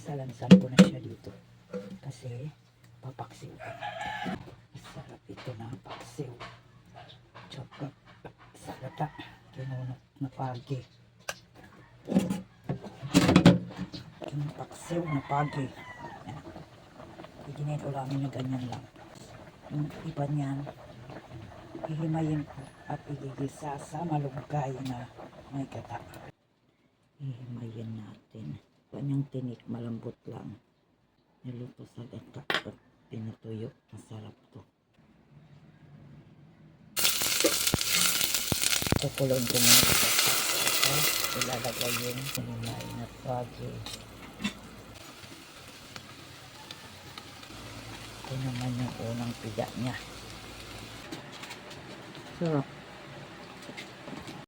Salansan ko na siya dito. Kasi papaksiw ko. Masarap ito na paksiw. Tsaka salata. Kinunot na pagi. Paksiw na pagi. Iginin ulamin na ganyan lang. Yung iba niyan, hihimayin ko at igigisa sa malunggay na may gata. Hihimayin natin. Kanyang tinik, malambot lang. Niluto sa gata at pinutuyo. Masarap to. Kukulon ko muna ito. Ilalagay yung hihimayin na pagi. Ito naman yung unang piga niya. Sarap.